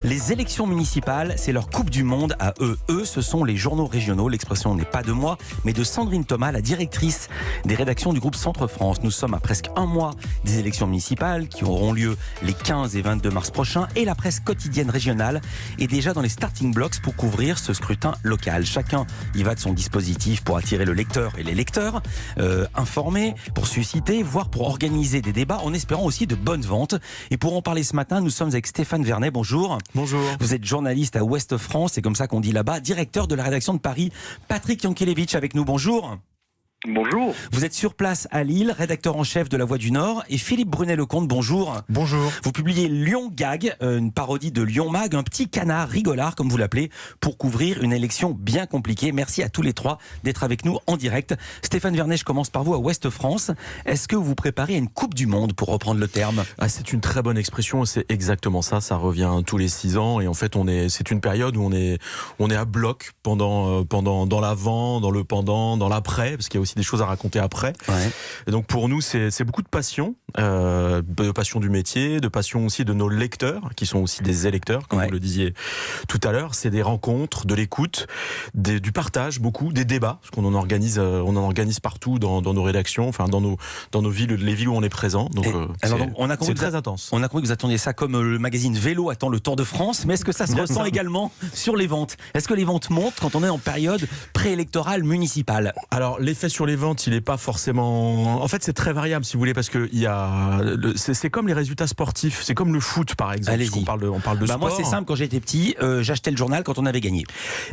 Les élections municipales, c'est leur Coupe du Monde à eux. Eux, ce sont les journaux régionaux. L'expression n'est pas de moi, mais de Sandrine Thomas, la directrice des rédactions du groupe Centre France. Nous sommes à presque un mois des élections municipales qui auront lieu les 15 et 22 mars prochains. Et la presse quotidienne régionale est déjà dans les starting blocks pour couvrir ce scrutin local. Chacun y va de son dispositif pour attirer le lecteur et les lecteurs, informer, pour susciter, voire pour organiser des débats, en espérant aussi de bonnes ventes. Et pour en parler ce matin, nous sommes avec Stéphane Vernet. Bonjour. Bonjour. Vous êtes journaliste à Ouest France, c'est comme ça qu'on dit là-bas, directeur de la rédaction de Paris. Patrick Yankelevitch avec nous, bonjour. Bonjour. Vous êtes sur place à Lille, rédacteur en chef de La Voix du Nord. Et Philippe Brunet-Lecomte, bonjour. Bonjour. Vous publiez Lyon Gag, une parodie de Lyon Mag, un petit canard rigolard, comme vous l'appelez, pour couvrir une élection bien compliquée. Merci à tous les trois d'être avec nous en direct. Stéphane Vernet, je commence par vous à Ouest France. Est-ce que vous préparez à une Coupe du Monde, pour reprendre le terme ? C'est une très bonne expression, c'est exactement ça. Ça revient tous les 6 ans. Et en fait, c'est une période où on est à bloc dans l'avant, dans le pendant, dans l'après, parce qu'il y a aussi des choses à raconter après. Ouais. Et donc pour nous, c'est beaucoup de passion du métier, de passion aussi de nos lecteurs, qui sont aussi des électeurs, comme vous le disiez tout à l'heure. C'est des rencontres, de l'écoute, du partage, beaucoup, des débats, parce qu'on en organise partout dans nos rédactions, enfin dans nos villes, les villes où on est présent. Donc c'est très intense. On a compris que vous attendiez ça comme le magazine Vélo attend le Tour de France, mais est-ce que ça se ressent également sur les ventes ? Est-ce que les ventes montent quand on est en période préélectorale municipale ? Alors l'effet sur les ventes, il n'est pas forcément... En fait, c'est très variable, si vous voulez, parce que c'est comme les résultats sportifs, c'est comme le foot, par exemple. Allez-y. On parle de sport. Moi, c'est simple, quand j'étais petit, j'achetais le journal quand on avait gagné.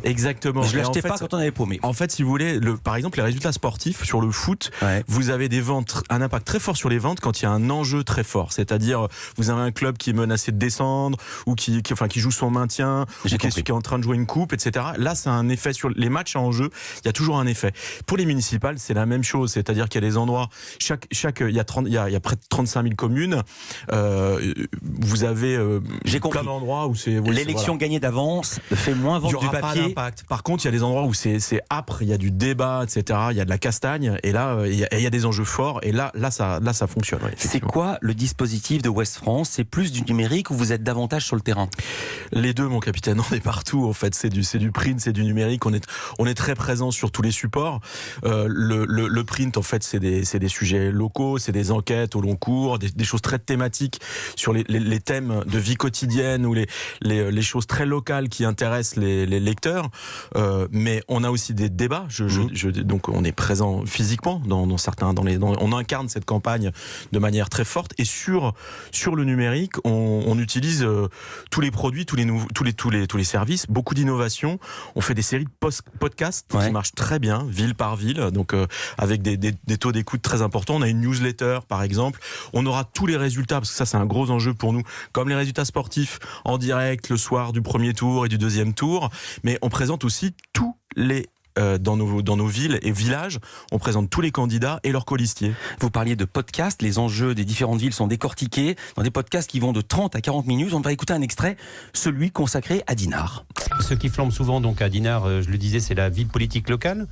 Exactement. Je ne l'achetais pas quand on avait paumé. En fait, si vous voulez, par exemple, les résultats sportifs sur le foot, vous avez des ventes, un impact très fort sur les ventes quand il y a un enjeu très fort. C'est-à-dire, vous avez un club qui est menacé de descendre, ou qui joue son maintien, ou qui est en train de jouer une coupe, etc. Là, ça a un effet sur les matchs en jeu. Il y a toujours un effet. Pour les municipales, c'est la même chose, c'est-à-dire qu'il y a des endroits, il y a près de 35 000 communes, vous avez plein d'endroits où c'est... L'élection gagnée d'avance fait moins vendre du papier. Pas d'impact. Par contre, il y a des endroits où c'est âpre, il y a du débat, etc., il y a de la castagne, et là, il y a des enjeux forts, et là ça fonctionne. C'est quoi le dispositif de Ouest France ? C'est plus du numérique ou vous êtes davantage sur le terrain ? Les deux, mon capitaine, on est partout, en fait, c'est du print, c'est du numérique, on est très présent sur tous les supports. Le print, en fait, c'est des sujets locaux, c'est des enquêtes au long cours, des choses très thématiques sur les thèmes de vie quotidienne ou les choses très locales qui intéressent les lecteurs. Mais on a aussi des débats. Donc on est présent physiquement dans certains, on incarne cette campagne de manière très forte. Et sur le numérique, on utilise tous les produits, tous les services, beaucoup d'innovations. On fait des séries de podcasts qui marchent très bien, ville par ville. Donc avec des taux d'écoute très importants. On a une newsletter, par exemple. On aura tous les résultats, parce que ça, c'est un gros enjeu pour nous, comme les résultats sportifs en direct le soir du premier tour et du deuxième tour. Mais on présente aussi tous les dans nos villes et villages, on présente tous les candidats et leurs colistiers. Vous parliez de podcasts, les enjeux des différentes villes sont décortiqués dans des podcasts qui vont de 30 à 40 minutes. On va écouter un extrait, celui consacré à Dinard. Ce qui flambe souvent donc à Dinard, je le disais, c'est la vie politique locale.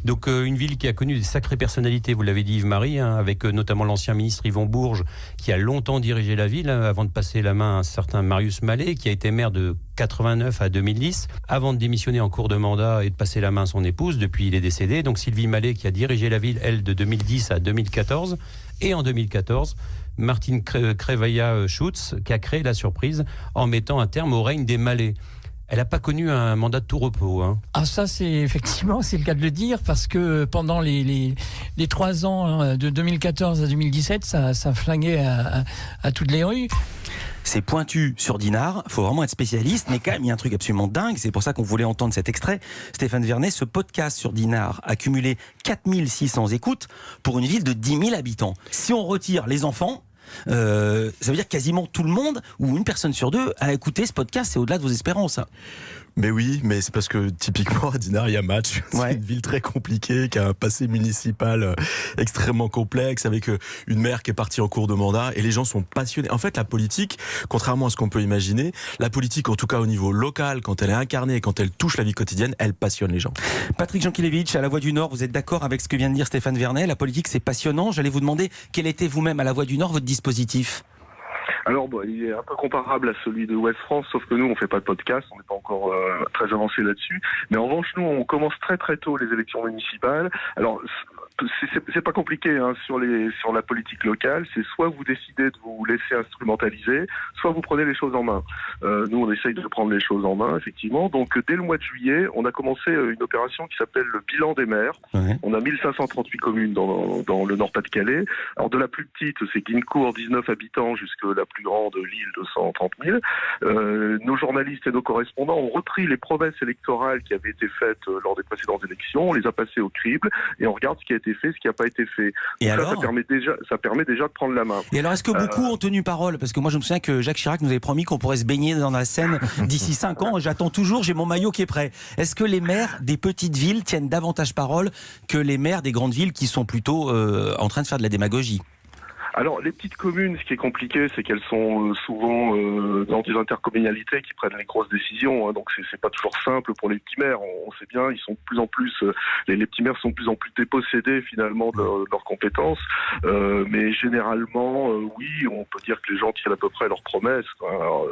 Donc une ville qui a connu des sacrées personnalités, vous l'avez dit Yves-Marie, avec notamment l'ancien ministre Yvon Bourges, qui a longtemps dirigé la ville, avant de passer la main à un certain Marius Mallet, qui a été maire de 89 à 2010, avant de démissionner en cours de mandat et de passer la main à son épouse. Depuis, il est décédé. Donc Sylvie Mallet, qui a dirigé la ville, elle, de 2010 à 2014. Et en 2014, Martine Crevaya-Schutz, qui a créé la surprise en mettant un terme au règne des Mallet. Elle n'a pas connu un mandat de tout repos. Ah, ça, c'est le cas de le dire, parce que pendant les 3 ans de 2014 à 2017, ça flinguait à toutes les rues. C'est pointu sur Dinard, il faut vraiment être spécialiste, mais quand même il y a un truc absolument dingue, c'est pour ça qu'on voulait entendre cet extrait. Stéphane Vernet, ce podcast sur Dinard a cumulé 4600 écoutes pour une ville de 10 000 habitants. Si on retire les enfants, ça veut dire quasiment tout le monde, ou une personne sur deux, a écouté ce podcast. C'est au-delà de vos espérances. Mais oui, mais c'est parce que typiquement à Dinard il y a match. C'est une ville très compliquée qui a un passé municipal extrêmement complexe, avec une maire qui est partie en cours de mandat, et les gens sont passionnés. En fait, la politique, contrairement à ce qu'on peut imaginer, la politique, en tout cas au niveau local, quand elle est incarnée et quand elle touche la vie quotidienne, elle passionne les gens. Patrick Yankelevitch, à La Voix du Nord, vous êtes d'accord avec ce que vient de dire Stéphane Vernet ? La politique, c'est passionnant. J'allais vous demander quel était vous-même à La Voix du Nord votre dispositif ? Alors, bon, il est un peu comparable à celui de Ouest France, sauf que nous, on fait pas de podcast, on n'est pas encore très avancé là-dessus. Mais en revanche, nous, on commence très très tôt les élections municipales. Alors, c'est pas compliqué hein, sur la politique locale. C'est soit vous décidez de vous laisser instrumentaliser, soit vous prenez les choses en main. Nous, on essaye de prendre les choses en main, effectivement. Donc, dès le mois de juillet, on a commencé une opération qui s'appelle le bilan des maires. Ouais. On a 1538 communes dans le Nord-Pas-de-Calais. Alors, de la plus petite, c'est Guincourt, 19 habitants, jusqu'à la plus grande, Lille, 230 000. Nos journalistes et nos correspondants ont repris les promesses électorales qui avaient été faites lors des précédentes élections. On les a passées au crible et on regarde ce qui a été fait, ce qui n'a pas été fait. Et donc alors, ça permet déjà de prendre la main. Et alors, est-ce que beaucoup ont tenu parole? Parce que moi, je me souviens que Jacques Chirac nous avait promis qu'on pourrait se baigner dans la Seine d'ici 5 ans. J'attends toujours, j'ai mon maillot qui est prêt. Est-ce que les maires des petites villes tiennent davantage parole que les maires des grandes villes qui sont plutôt en train de faire de la démagogie? Alors, les petites communes, ce qui est compliqué, c'est qu'elles sont souvent dans des intercommunalités qui prennent les grosses décisions. Hein, donc, c'est pas toujours simple pour les petits maires. On sait bien, ils sont de plus en plus, les petits maires sont de plus en plus dépossédés finalement de leurs compétences. Mais généralement, oui, on peut dire que les gens tiennent à peu près leurs promesses. Alors,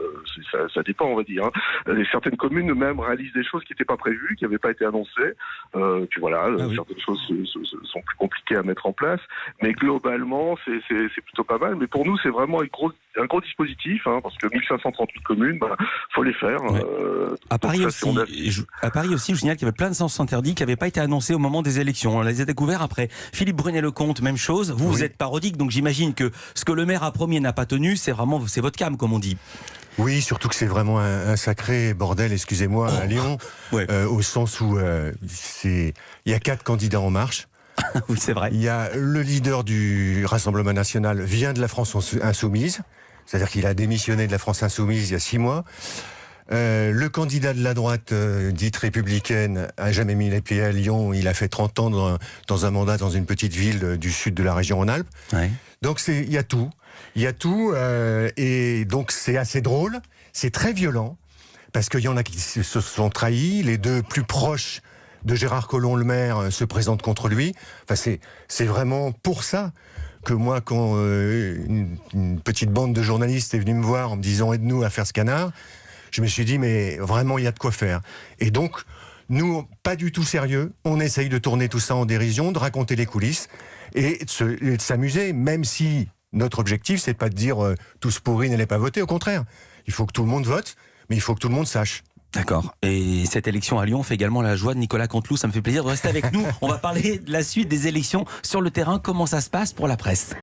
ça dépend, on va dire. Hein. Certaines communes même réalisent des choses qui n'étaient pas prévues, qui n'avaient pas été annoncées. Puis voilà, certaines choses sont plus compliquées à mettre en place. Mais globalement, c'est plutôt pas mal, mais pour nous c'est vraiment un gros dispositif, hein, parce que 1538 communes, faut les faire. Ouais. À Paris aussi, je signale qu'il y avait plein de sens interdits qui n'avaient pas été annoncés au moment des élections. On les a découverts après. Philippe Brunet-Lecomte, même chose. Vous êtes parodique, donc j'imagine que ce que le maire a promis et n'a pas tenu, c'est votre cam, comme on dit. Oui, surtout que c'est vraiment un sacré bordel, excusez-moi, à Lyon, au sens où il y a 4 candidats en marche. Oui, c'est vrai. Il y a le leader du Rassemblement national vient de la France insoumise, c'est-à-dire qu'il a démissionné de la France insoumise il y a 6 mois. Le candidat de la droite dite républicaine a jamais mis les pieds à Lyon. Il a fait 30 ans dans un mandat dans une petite ville du sud de la région Rhône-Alpes. Ouais. Donc il y a tout. Il y a tout. Et donc c'est assez drôle. C'est très violent. Parce qu'il y en a qui se sont trahis. Les deux plus proches de Gérard Collomb, le maire, se présentent contre lui. Enfin, c'est vraiment pour ça que moi, quand une petite bande de journalistes est venue me voir en me disant « aide-nous à faire ce canard », je me suis dit, mais vraiment, il y a de quoi faire. Et donc, nous, pas du tout sérieux, on essaye de tourner tout ça en dérision, de raconter les coulisses et de s'amuser, même si notre objectif, c'est pas de dire tous pourris, n'allez pas voter. Au contraire, il faut que tout le monde vote, mais il faut que tout le monde sache. D'accord. Et cette élection à Lyon fait également la joie de Nicolas Canteloup. Ça me fait plaisir de rester avec nous. On va parler de la suite des élections sur le terrain. Comment ça se passe pour la presse ?